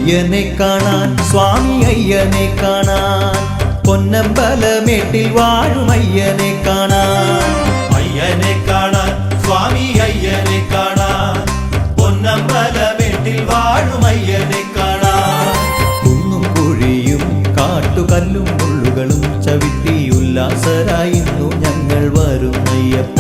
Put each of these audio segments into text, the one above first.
അയ്യനെ കാണാൻ സ്വാമി അയ്യനെ കാണാൻ പൊന്നമ്പലമേട്ടിൽ വാഴും അയ്യനെ കാണാൻ അയ്യനെ കാണാൻ സ്വാമി അയ്യനെ കാണാൻ പൊന്നമ്പലമേട്ടിൽ വാഴും അയ്യനെ കാണാൻ കുന്നും കുഴിയും കാട്ടുകല്ലും മുള്ളുകളും ചവിട്ടി ഉല്ലാസരായിന്നു ഞങ്ങൾ വരുന്നയ്യപ്പ.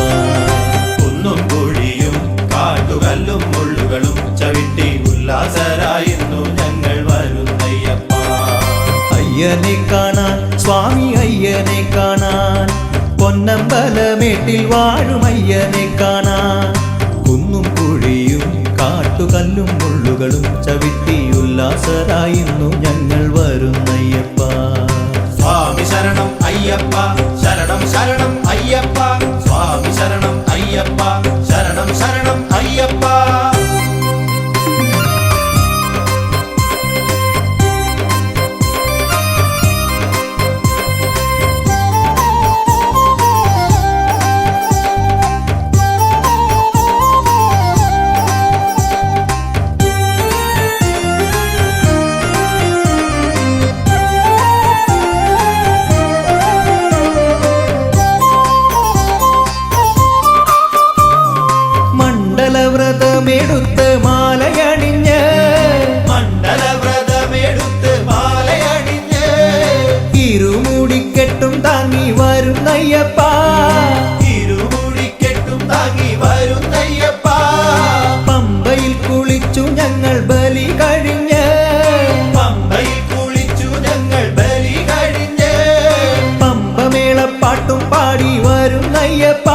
കുന്നും കുഴിയും കാട്ടുകല്ലും മുള്ളുകളും ചവിട്ടി ഉല്ലാസരായിന്നു ഞങ്ങൾ വരുന്നയ്യപ്പ. അയ്യനെ കാണാൻ സ്വാമി അയ്യനെ കാണാൻ പൊന്നമ്പലമേട്ടിൽ വാഴും അയ്യനെ കാണാൻ കുന്നും കുഴിയും കാട്ടുകല്ലും മുള്ളുകളും ചവിട്ടി ഉല്ലാസരായിന്നു ഞങ്ങൾ വരുന്നയ്യപ്പ. സ്വാമി ശരണം അയ്യപ്പ ശരണം ശരണം അയ്യപ്പ സ്വാമി ശരണം അയ്യപ്പ ശരണം ശരണം അയ്യപ്പ. മണ്ഡലവ്രതമെടുത്ത് മാലയണിഞ്ഞ് മണ്ഡലവ്രതമെടുത്ത് മാലയണിഞ്ഞ് ഇരുമുടിക്കെട്ടും താങ്ങി വരുന്നയ്യപ്പ. ഇരുമുടിക്കെട്ടും താങ്ങി വരുന്നയ്യപ്പ. പമ്പയിൽ കുളിച്ചു ഞങ്ങൾ ബലി കഴിഞ്ഞ് പമ്പയിൽ കുളിച്ചു ഞങ്ങൾ ബലി കഴിഞ്ഞ് പമ്പമേളപ്പാട്ടും പാടി വരുന്നയ്യപ്പ.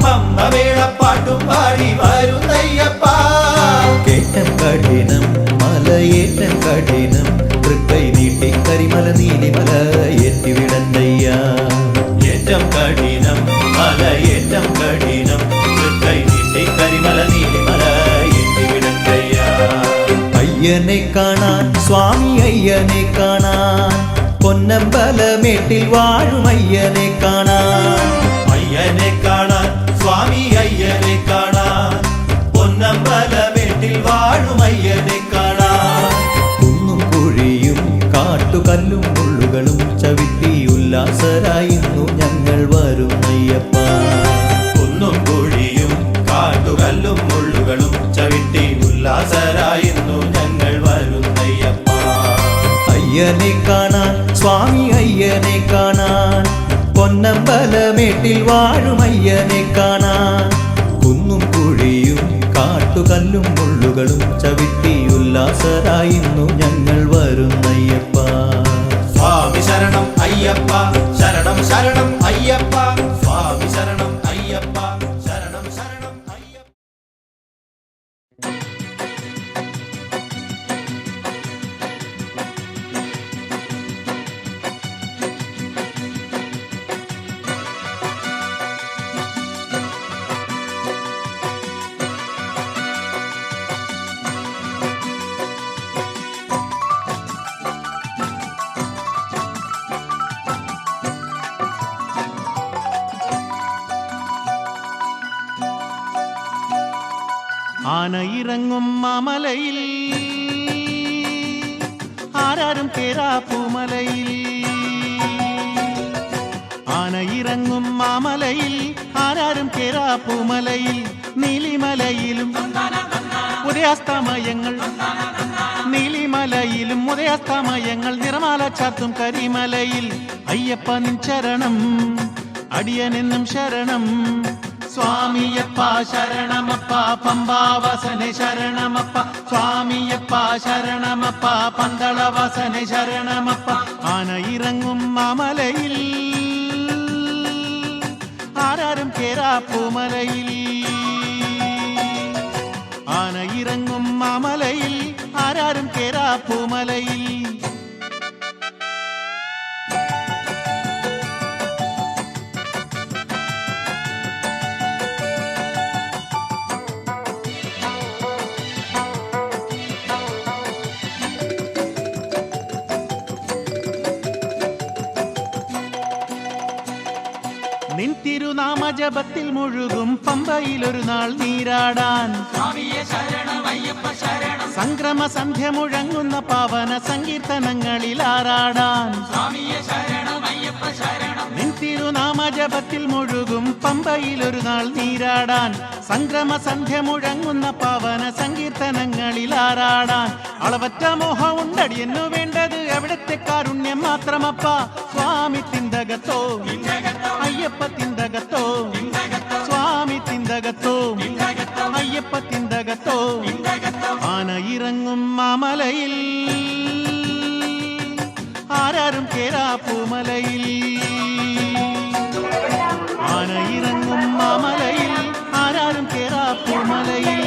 പമ്പമേളപ്പാട്ടും പാടി വരുന്നയ്യപ്പ. കേറ്റം കഠിനം മലയേറ്റം കഠിനം തൃക്കൈ നീട്ടി കരിമല നീലിമല ഏറ്റിവിടന്നയ്യ. ഏറ്റം കഠിനം മലയേറ്റം കഠിനം തൃക്കൈ നീട്ടി കരിമല നീലിമല ഏറ്റിവിടന്നയ്യ. അയ്യനെ കാണാൻ സ്വാമി അയ്യനെ കാണാൻ പൊന്നമ്പലമേട്ടിൽ വാഴും അയ്യനെ കാണാൻ അയ്യനെ കാണാൻ സ്വാമി അയ്യനെ കാണാൻ പൊന്നമ്പലമേട്ടിൽ വാഴും അയ്യനെ കാണാൻ കുന്നും കുഴിയും കാട്ടുകല്ലും മുള്ളുകളും ചവിട്ടി ഉല്ലാസരായിന്നു ഞങ്ങൾ വരുന്നയ്യപ്പ. കുന്നും കുഴിയും കാട്ടുകല്ലും മുള്ളുകളും ചവിട്ടി ഉല്ലാസരായിന്നു ഞങ്ങൾ വരുന്നയ്യപ്പ. അയ്യനെ കാണാൻ സ്വാമി അയ്യനെ കാണാൻ പൊന്നമ്പലമേട്ടിൽ വാഴും അയ്യനെ കാണാൻ കുന്നും കുഴിയും കാട്ടുകല്ലും മുള്ളുകളും ചവിട്ടി ഉല്ലാസരായിന്നു ഞങ്ങൾ വരുന്നയ്യപ്പ. സ്വാമി ശരണം അയ്യപ്പ ശരണം ശരണം അയ്യപ്പ സ്വാമി ശരണം അയ്യപ്പ ശരണം ശരണം അയ്യപ്പ. ആനയിറങ്ങും മാമലയിൽ ആരാരും കേറാപ്പൂമലയിൽ. ആനയിറങ്ങും മാമലയിൽ ആരാരും കേറാപ്പൂമലയിൽ. നീലിമലയിലും ഉദയാസ്തമയങ്ങൾ നീലിമലയിലും ഉദയാസ്തമയങ്ങൾ നിറമാല ചാത്തും കരിമലയിൽ. അയ്യപ്പ നിൻ ശരണം അടിയനെന്നും ശരണം സ്വാമിയപ്പ ശരണമപ്പ പമ്പാവസനെ ശരണമപ്പ സ്വാമിയപ്പ ശരണമപ്പ പന്തളവസനെ ശരണമപ്പ. ആനയിറങ്ങും മാമലയിൽ ആരാരും കേറാപ്പൂമലയിൽ. ആനയിറങ്ങും മാമലയിൽ ആരാരും കേറാപ്പൂമലയിൽ. നിൻ തിരുനാമജപത്തിൽ മുഴുകും പമ്പയിലൊരു നാൾ നീരാടാൻ സംക്രമ സന്ധ്യ മുഴങ്ങുന്ന പാവന സങ്കീർത്തനങ്ങളിൽ ആറാടാൻ നിൻ തിരുനാമജപത്തിൽ മുഴുകും പമ്പയിലൊരു നാൾ നീരാടാൻ സംക്രമ സന്ധ്യ മുഴങ്ങുന്ന പാവന സങ്കീർത്തനങ്ങളിൽ ആറാടാൻ അളവറ്റ മോഹമുണ്ടടിയെന്നു വേണ്ടത് എവിടത്തെ കാരുണ്യം മാത്രമപ്പ സ്വാമി തിന്തകത്തോ അയ്യപ്പ തിന്തകത്തോ സ്വാമി തിന്തകത്തോ അയ്യപ്പ തിന്തകത്തോ ആന ഇറങ്ങും മാമലയിൽ ആരാരും കേരാപ്പൂമലയിൽ ആന ഇറങ്ങും മാമലയിൽ ആരാരും കേരാപ്പൂമലയിൽ